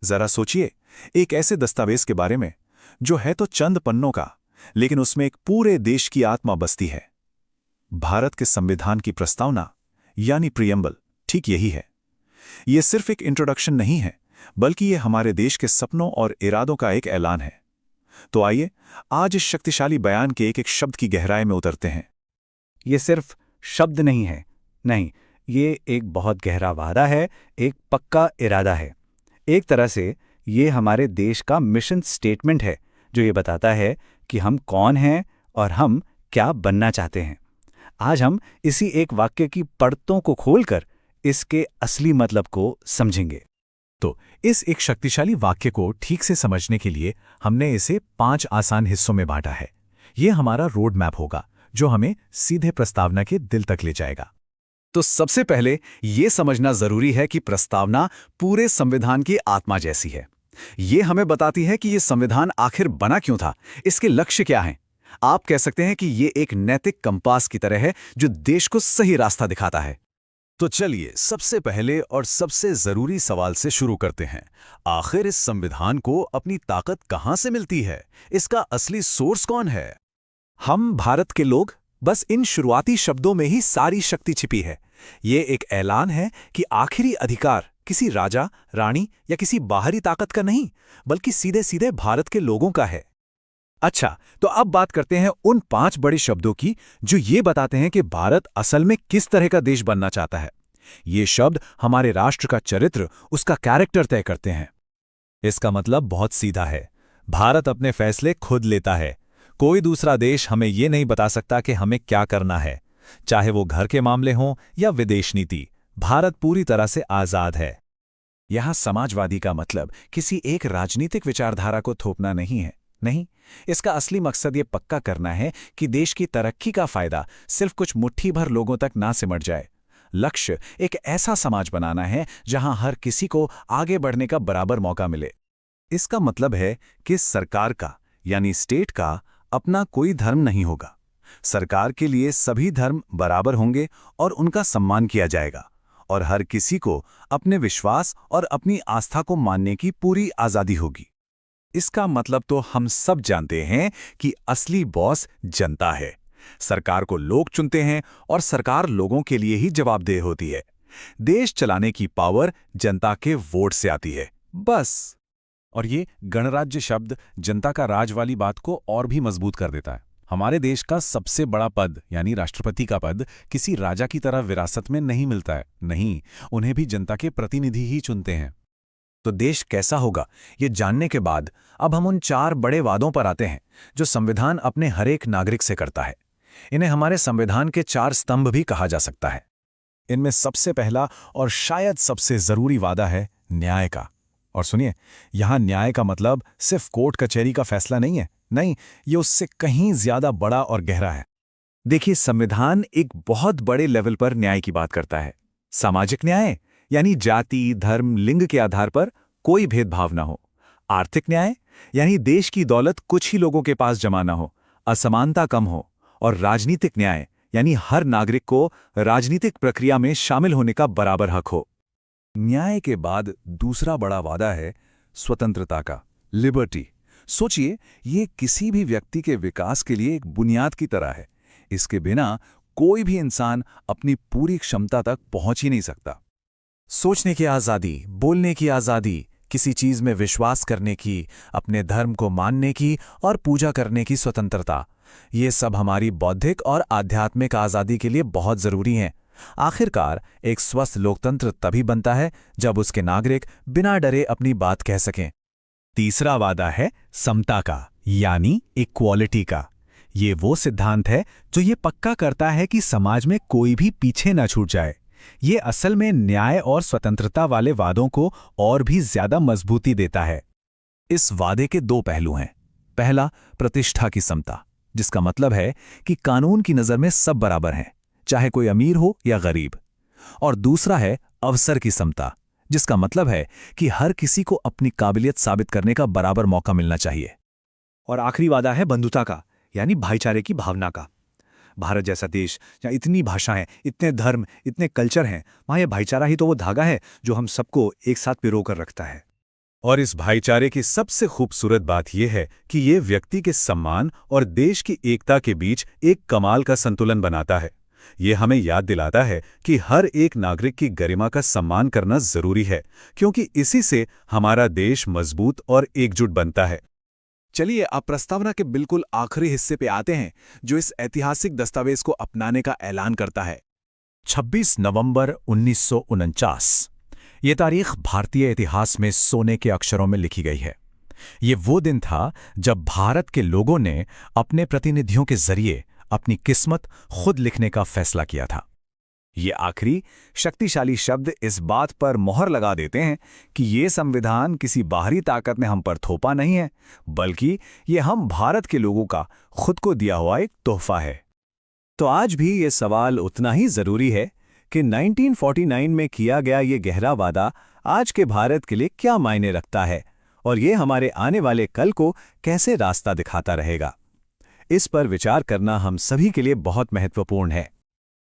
जरा सोचिए, एक ऐसे दस्तावेज के बारे में जो है तो चंद पन्नों का, लेकिन उसमें एक पूरे देश की आत्मा बसती है। भारत के संविधान की प्रस्तावना यानी प्रियम्बल ठीक यही है। यह सिर्फ एक इंट्रोडक्शन नहीं है, बल्कि यह हमारे देश के सपनों और इरादों का एक ऐलान है। तो आइए आज इस शक्तिशाली बयान के एक एक शब्द की गहराई में उतरते हैं। ये सिर्फ शब्द नहीं है, नहीं, ये एक बहुत गहरा वादा है, एक पक्का इरादा है। एक तरह से ये हमारे देश का मिशन स्टेटमेंट है, जो ये बताता है कि हम कौन हैं और हम क्या बनना चाहते हैं। आज हम इसी एक वाक्य की परतों को खोलकर इसके असली मतलब को समझेंगे। तो इस एक शक्तिशाली वाक्य को ठीक से समझने के लिए हमने इसे 5 आसान हिस्सों में बांटा है। यह हमारा रोड मैप होगा, जो हमें सीधे प्रस्तावना के दिल तक ले जाएगा। तो सबसे पहले यह समझना जरूरी है कि प्रस्तावना पूरे संविधान की आत्मा जैसी है। ये हमें बताती है कि यह संविधान आखिर बना क्यों था, इसके लक्ष्य क्या हैं। आप कह सकते हैं कि यह एक नैतिक कंपास की तरह है जो देश को सही रास्ता दिखाता है। तो चलिए सबसे पहले और सबसे जरूरी सवाल से शुरू करते हैं। आखिर इस संविधान को अपनी ताकत कहां से मिलती है? इसका असली सोर्स कौन है? हम भारत के लोग, बस इन शुरुआती शब्दों में ही सारी शक्ति छिपी है। ये एक ऐलान है कि आखिरी अधिकार किसी राजा, रानी या किसी बाहरी ताकत का नहीं, बल्कि सीधे सीधे भारत के लोगों का है। अच्छा, तो अब बात करते हैं उन 5 बड़े शब्दों की जो ये बताते हैं कि भारत असल में किस तरह का देश बनना चाहता है। ये शब्द हमारे राष्ट्र का चरित्र, उसका कैरेक्टर तय करते हैं। इसका मतलब बहुत सीधा है। भारत अपने फैसले खुद लेता है। कोई दूसरा देश हमें ये नहीं बता सकता कि हमें क्या करना है, चाहे वो घर के मामले हों या विदेश नीति। भारत पूरी तरह से आजाद है। यहां समाजवादी का मतलब किसी एक राजनीतिक विचारधारा को थोपना नहीं है। नहीं, इसका असली मकसद ये पक्का करना है कि देश की तरक्की का फायदा सिर्फ कुछ मुट्ठी भर लोगों तक ना सिमट जाए। लक्ष्य एक ऐसा समाज बनाना है जहां हर किसी को आगे बढ़ने का बराबर मौका मिले। इसका मतलब है कि सरकार का यानी स्टेट का अपना कोई धर्म नहीं होगा। सरकार के लिए सभी धर्म बराबर होंगे और उनका सम्मान किया जाएगा, और हर किसी को अपने विश्वास और अपनी आस्था को मानने की पूरी आजादी होगी। इसका मतलब तो हम सब जानते हैं कि असली बॉस जनता है। सरकार को लोग चुनते हैं और सरकार लोगों के लिए ही जवाबदेह होती है। देश चलाने की पावर जनता के वोट से आती है, बस। और ये गणराज्य शब्द जनता का राज वाली बात को और भी मजबूत कर देता है। हमारे देश का सबसे बड़ा पद यानी राष्ट्रपति का पद किसी राजा की तरह विरासत में नहीं मिलता है। नहीं, उन्हें भी जनता के प्रतिनिधि ही चुनते हैं। तो देश कैसा होगा, ये जानने के बाद अब हम उन 4 बड़े वादों पर आते हैं जो संविधान अपने हरेक नागरिक से करता है। इन्हें हमारे संविधान के 4 स्तंभ भी कहा जा सकता है। इनमें सबसे पहला और शायद सबसे जरूरी वादा है न्याय का। और सुनिए, यहां न्याय का मतलब सिर्फ कोर्ट कचहरी का फैसला नहीं है। नहीं, ये उससे कहीं ज्यादा बड़ा और गहरा है। देखिए, संविधान एक बहुत बड़े लेवल पर न्याय की बात करता है। सामाजिक न्याय यानी जाति, धर्म, लिंग के आधार पर कोई भेदभाव ना हो। आर्थिक न्याय यानी देश की दौलत कुछ ही लोगों के पास जमा ना हो, असमानता कम हो। और राजनीतिक न्याय यानी हर नागरिक को राजनीतिक प्रक्रिया में शामिल होने का बराबर हक हो। न्याय के बाद दूसरा बड़ा वादा है स्वतंत्रता का, लिबर्टी। सोचिए, ये किसी भी व्यक्ति के विकास के लिए एक बुनियाद की तरह है। इसके बिना कोई भी इंसान अपनी पूरी क्षमता तक पहुंच ही नहीं सकता। सोचने की आज़ादी, बोलने की आज़ादी, किसी चीज में विश्वास करने की, अपने धर्म को मानने की और पूजा करने की स्वतंत्रता, ये सब हमारी बौद्धिक और आध्यात्मिक आज़ादी के लिए बहुत जरूरी हैं। आखिरकार एक स्वस्थ लोकतंत्र तभी बनता है जब उसके नागरिक बिना डरे अपनी बात कह सकें। तीसरा वादा है समता का यानी इक्वालिटी का। ये वो सिद्धांत है जो ये पक्का करता है कि समाज में कोई भी पीछे न छूट जाए। ये असल में न्याय और स्वतंत्रता वाले वादों को और भी ज्यादा मजबूती देता है। इस वादे के 2 पहलू हैं। पहला, प्रतिष्ठा की समता, जिसका मतलब है कि कानून की नजर में सब बराबर हैं, चाहे कोई अमीर हो या गरीब। और दूसरा है अवसर की समता, जिसका मतलब है कि हर किसी को अपनी काबिलियत साबित करने का बराबर मौका मिलना चाहिए। और आखिरी वादा है बंधुता का यानी भाईचारे की भावना का। भारत जैसा देश जहाँ इतनी भाषाएं, इतने धर्म, इतने कल्चर हैं, वहाँ यह भाईचारा ही तो वो धागा है जो हम सबको एक साथ पिरो कर रखता है। और इस भाईचारे की सबसे खूबसूरत बात यह है कि ये व्यक्ति के सम्मान और देश की एकता के बीच एक कमाल का संतुलन बनाता है। ये हमें याद दिलाता है कि हर एक नागरिक की गरिमा का सम्मान करना जरूरी है, क्योंकि इसी से हमारा देश मजबूत और एकजुट बनता है। चलिए अब प्रस्तावना के बिल्कुल आखिरी हिस्से पे आते हैं, जो इस ऐतिहासिक दस्तावेज को अपनाने का ऐलान करता है। 26 नवंबर 1949। ये तारीख भारतीय इतिहास में सोने के अक्षरों में लिखी गई है। ये वो दिन था जब भारत के लोगों ने अपने प्रतिनिधियों के जरिए अपनी किस्मत खुद लिखने का फैसला किया था। ये आखिरी शक्तिशाली शब्द इस बात पर मोहर लगा देते हैं कि ये संविधान किसी बाहरी ताकत ने हम पर थोपा नहीं है, बल्कि ये हम भारत के लोगों का खुद को दिया हुआ एक तोहफा है। तो आज भी ये सवाल उतना ही जरूरी है कि 1949 में किया गया ये गहरा वादा आज के भारत के लिए क्या मायने रखता है और ये हमारे आने वाले कल को कैसे रास्ता दिखाता रहेगा। इस पर विचार करना हम सभी के लिए बहुत महत्वपूर्ण है।